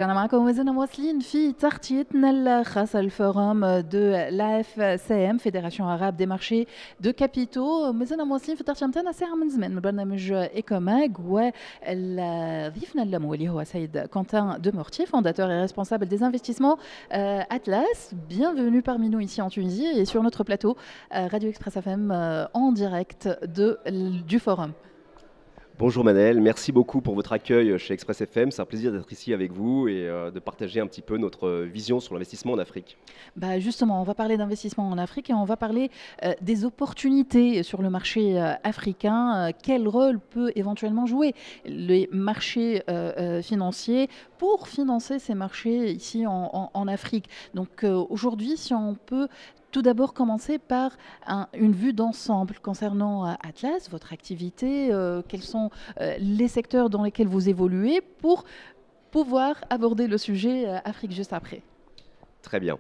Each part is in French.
أنا معاكم وما زلنا مواصلين في تغطيتنا الخاصة الفورم دو لا اف سي ام فيدراسيون عرب دي مارشي دو كابيتو. ما زلنا مواصلين في التغطية نتاعنا ساعة من زمان من برنامج ايكوماج، وضيفنا اللمو اللي هو سيد كونتان دو مورتي fondateur et responsable des investissements Atlas. Bienvenue parmi nous ici en Tunisie et sur notre plateau Radio Express FM en direct du forum. Bonjour Manel, merci beaucoup pour votre accueil chez Express FM. C'est un plaisir d'être ici avec vous et de partager un petit peu notre vision sur l'investissement en Afrique. Bah justement, on va parler d'investissement en Afrique et on va parler des opportunités sur le marché africain. Quel rôle peut éventuellement jouer les marchés financiers pour financer ces marchés ici en Afrique? Donc aujourd'hui, si on peut tout d'abord commencer par une vue d'ensemble concernant Atlas, votre activité, quels sont les secteurs dans lesquels vous évoluez pour pouvoir aborder le sujet Afrique juste après. Très bien.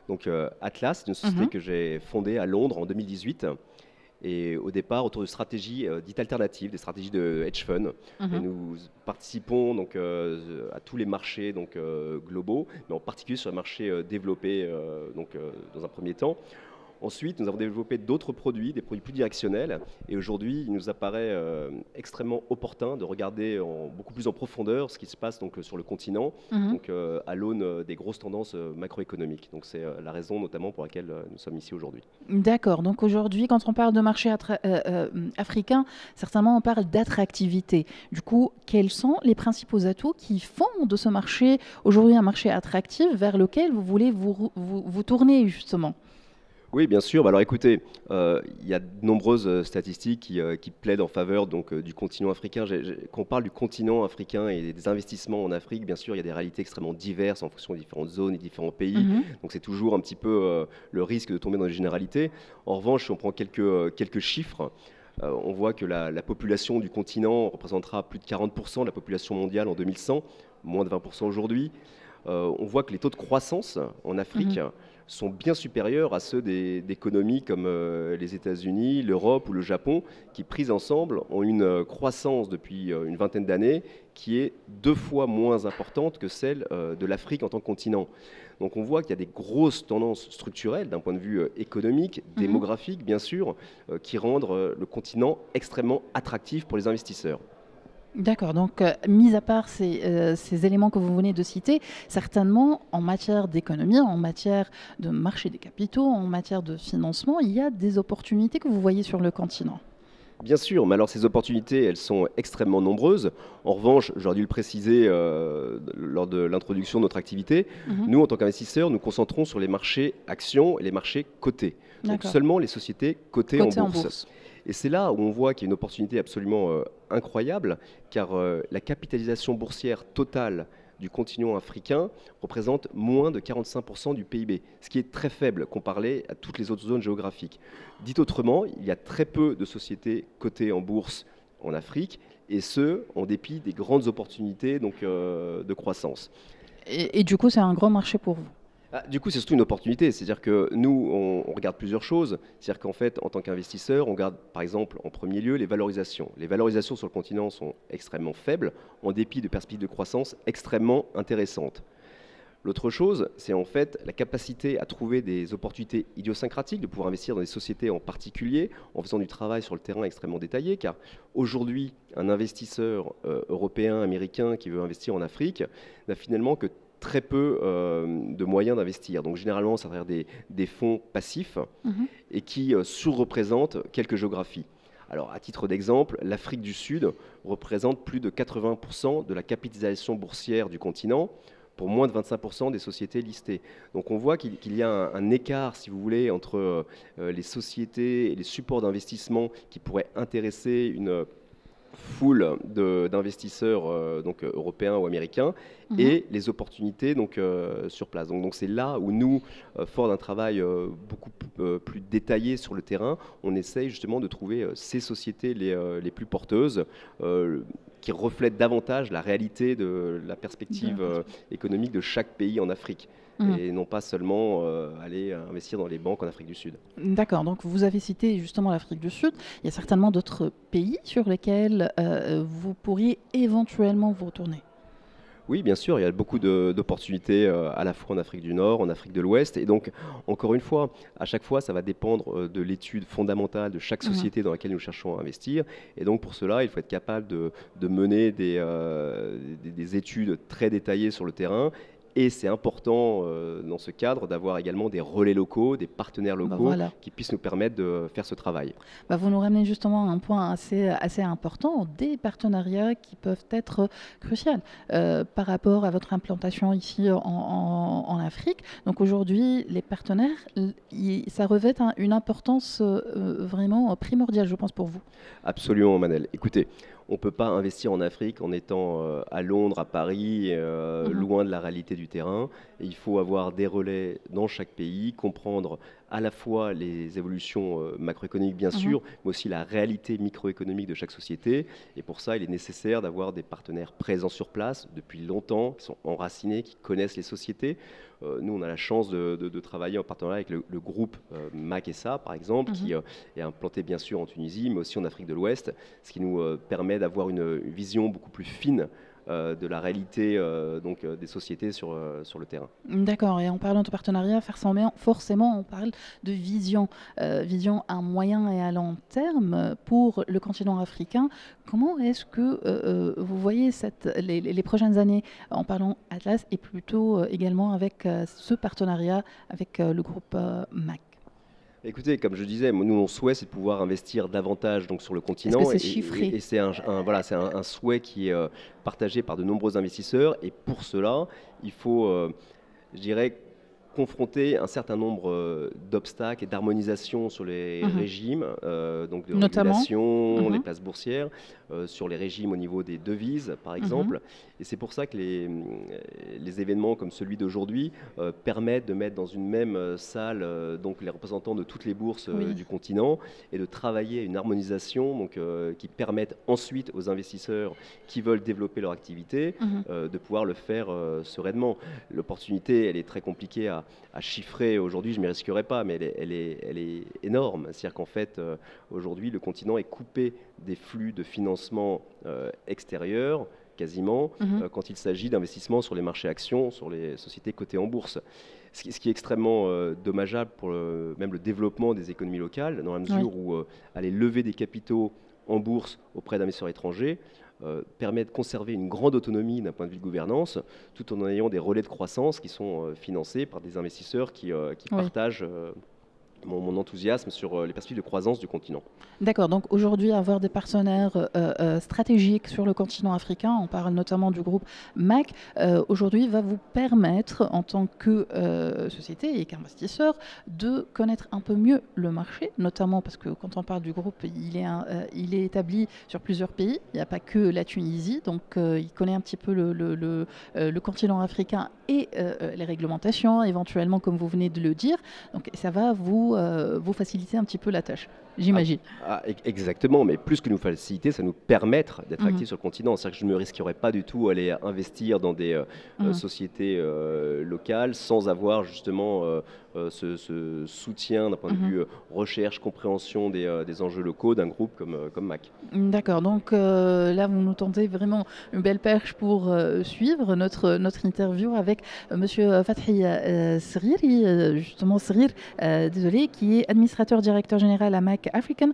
Donc Atlas, c'est une société que j'ai fondée à Londres en 2018. Et au départ, autour de stratégies dites alternatives, des stratégies de hedge fund. Et nous participons donc, à tous les marchés donc, globaux, mais en particulier sur les marchés développés dans un premier temps. Ensuite, nous avons développé d'autres produits, des produits plus directionnels. Et aujourd'hui, il nous apparaît extrêmement opportun de regarder beaucoup plus en profondeur ce qui se passe donc, sur le continent, donc, à l'aune des grosses tendances macroéconomiques. Donc c'est la raison notamment pour laquelle nous sommes ici aujourd'hui. D'accord. Donc aujourd'hui, quand on parle de marché africain, certainement on parle d'attractivité. Du coup, quels sont les principaux atouts qui font de ce marché aujourd'hui un marché attractif vers lequel vous voulez vous tourner justement? Oui, bien sûr. Alors écoutez, il y a de nombreuses statistiques qui plaident en faveur donc, du continent africain. Quand on parle du continent africain et des investissements en Afrique, bien sûr, il y a des réalités extrêmement diverses en fonction des différentes zones et différents pays. Donc c'est toujours un petit peu le risque de tomber dans les généralités. En revanche, si on prend quelques chiffres, on voit que la population du continent représentera plus de 40% de la population mondiale en 2100, moins de 20% aujourd'hui. On voit que les taux de croissance en Afrique sont bien supérieurs à ceux d'économies comme les États-Unis, l'Europe ou le Japon, qui prises ensemble ont une croissance depuis une vingtaine d'années qui est 2 fois moins importante que celle de l'Afrique en tant que continent. Donc on voit qu'il y a des grosses tendances structurelles d'un point de vue économique, démographique bien sûr, qui rendent le continent extrêmement attractif pour les investisseurs. D'accord, donc mis à part ces éléments que vous venez de citer, certainement en matière d'économie, en matière de marché des capitaux, en matière de financement, il y a des opportunités que vous voyez sur le continent. Bien sûr, mais alors ces opportunités, elles sont extrêmement nombreuses. En revanche, j'aurais dû le préciser lors de l'introduction de notre activité, nous, en tant qu'investisseurs, nous concentrons sur les marchés actions et les marchés cotés. Donc seulement les sociétés cotées en bourse. Et c'est là où on voit qu'il y a une opportunité absolument incroyable, car la capitalisation boursière totale du continent africain représente moins de 45% du PIB, ce qui est très faible comparé à toutes les autres zones géographiques. Dit autrement, il y a très peu de sociétés cotées en bourse en Afrique, et ce, en dépit des grandes opportunités donc, de croissance. Et du coup, c'est un grand marché pour vous? Du coup, c'est surtout une opportunité. C'est-à-dire que nous, on regarde plusieurs choses. C'est-à-dire qu'en fait, en tant qu'investisseur, on regarde par exemple en premier lieu les valorisations. Les valorisations sur le continent sont extrêmement faibles, en dépit de perspectives de croissance extrêmement intéressantes. L'autre chose, c'est en fait la capacité à trouver des opportunités idiosyncratiques, de pouvoir investir dans des sociétés en particulier, en faisant du travail sur le terrain extrêmement détaillé, car aujourd'hui, un investisseur européen, américain qui veut investir en Afrique n'a finalement que très peu de moyens d'investir. Donc généralement, c'est à travers des fonds passifs et qui surreprésentent quelques géographies. Alors à titre d'exemple, l'Afrique du Sud représente plus de 80% de la capitalisation boursière du continent pour moins de 25% des sociétés listées. Donc on voit qu'il y a un écart, si vous voulez, entre les sociétés et les supports d'investissement qui pourraient intéresser une foule d'investisseurs donc, européens ou américains et les opportunités donc, sur place. Donc c'est là où nous, fort d'un travail beaucoup plus détaillé sur le terrain, on essaye justement de trouver ces sociétés les plus porteuses qui reflètent davantage la réalité de la perspective économique de chaque pays en Afrique. Et non pas seulement aller investir dans les banques en Afrique du Sud. D'accord, donc vous avez cité justement l'Afrique du Sud. Il y a certainement d'autres pays sur lesquels vous pourriez éventuellement vous retourner. Oui, bien sûr, il y a beaucoup d'opportunités à la fois en Afrique du Nord, en Afrique de l'Ouest. Et donc, encore une fois, à chaque fois, ça va dépendre de l'étude fondamentale de chaque Mhm. société dans laquelle nous cherchons à investir. Et donc, pour cela, il faut être capable de mener des études très détaillées sur le terrain. Et c'est important dans ce cadre d'avoir également des relais locaux, des partenaires Bah locaux voilà. qui puissent nous permettre de faire ce travail. Bah, vous nous ramenez justement à un point assez important, des partenariats qui peuvent être cruciaux par rapport à votre implantation ici en Afrique. Donc aujourd'hui, les partenaires, ça revêt une importance vraiment primordiale, je pense, pour vous. Absolument, Manel. Écoutez, on ne peut pas investir en Afrique en étant à Londres, à Paris, Mhm. loin de la réalité du terrain. Et il faut avoir des relais dans chaque pays, comprendre à la fois les évolutions macroéconomiques, bien Mhm. sûr, mais aussi la réalité microéconomique de chaque société. Et pour ça, il est nécessaire d'avoir des partenaires présents sur place depuis longtemps, qui sont enracinés, qui connaissent les sociétés. Nous, on a la chance de travailler en partenariat avec le groupe Mac SA, par exemple, Mhm. qui est implanté bien sûr en Tunisie, mais aussi en Afrique de l'Ouest, ce qui nous permet d'avoir une vision beaucoup plus fine de la réalité des sociétés sur le terrain. D'accord, et en parlant de partenariat, forcément, on parle de vision à moyen et à long terme pour le continent africain. Comment est-ce que vous voyez les prochaines années en parlant Atlas et plutôt également avec ce partenariat avec le groupe MAC? Écoutez, comme je disais, nous, mon souhait, c'est de pouvoir investir davantage donc, sur le Est-ce que continent. c'est Et chiffré? c'est voilà, c'est un souhait qui est partagé par de nombreux investisseurs. Et pour cela, il faut, je dirais, confronter un certain nombre d'obstacles et d'harmonisation sur les Mhm. régimes, donc de Notamment? régulation, les Mhm. places boursières, sur les régimes au niveau des devises, par Mhm. exemple. Et c'est pour ça que les événements comme celui d'aujourd'hui permettent de mettre dans une même salle donc les représentants de toutes les bourses Oui. du continent et de travailler à une harmonisation donc, qui permette ensuite aux investisseurs qui veulent développer leur activité Mhm. de pouvoir le faire sereinement. L'opportunité, elle est très compliquée à chiffrer aujourd'hui, je ne m'y risquerai pas, mais elle est énorme. C'est-à-dire qu'en fait, aujourd'hui, le continent est coupé des flux de financement extérieurs, quasiment, Mhm. quand il s'agit d'investissements sur les marchés actions, sur les sociétés cotées en bourse. Ce qui est extrêmement dommageable pour même le développement des économies locales, dans la Oui. mesure où aller lever des capitaux en bourse auprès d'investisseurs étrangers permet de conserver une grande autonomie d'un point de vue de gouvernance, tout en ayant des relais de croissance qui sont financés par des investisseurs qui Oui. partagent mon enthousiasme sur les perspectives de croissance du continent. D'accord, donc aujourd'hui, avoir des partenaires stratégiques sur le continent africain, on parle notamment du groupe MAC, aujourd'hui va vous permettre, en tant que société et qu'investisseur, de connaître un peu mieux le marché, notamment parce que quand on parle du groupe, il est établi sur plusieurs pays, il n'y a pas que la Tunisie, donc il connaît un petit peu le continent africain et les réglementations, éventuellement, comme vous venez de le dire, donc ça va vous faciliter un petit peu la tâche, Ah, j'imagine. exactement, mais plus que nous faciliter, ça nous permettre d'être Mhm. actifs sur le continent. C'est-à-dire que je ne me risquerais pas du tout à aller investir dans des Mhm. sociétés locales sans avoir justement ce soutien d'un point de Mhm. vue recherche, compréhension des enjeux locaux d'un groupe comme Mac. D'accord, donc là, vous nous tentez vraiment une belle perche pour suivre notre interview avec Monsieur Fathi Sriri, justement Srir, désolé, qui est administrateur directeur général à Mac African,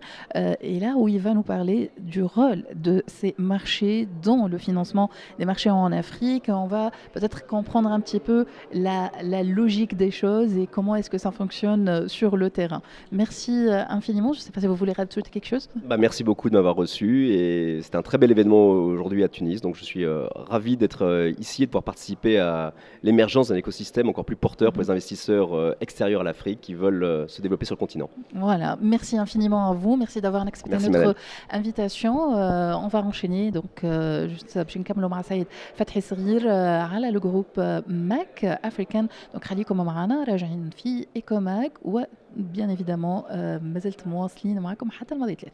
et là où il va nous parler du rôle de ces marchés dans le financement des marchés en Afrique. On va peut-être comprendre un petit peu la logique des choses et comment est-ce que ça fonctionne sur le terrain. Merci infiniment. Je ne sais pas si vous voulez rajouter quelque chose. Bah, merci beaucoup de m'avoir reçu et c'était un très bel événement aujourd'hui à Tunis. Donc je suis ravi d'être ici et de pouvoir participer à l'émergence d'un écosystème encore plus porteur pour Mhm. les investisseurs extérieurs à l'Afrique qui veulent se développer sur le continent. Voilà, merci infiniment à vous, merci d'avoir accepté Merci notre Manel. invitation. On va enchaîner donc juste باش نكملوا مع سيد فتحي صغير على le groupe MAC African. Donc خليكم معنا راجعين في إيكوماك وبيان évidemment ما زلت مواصلين معكم حتى الماضي 3.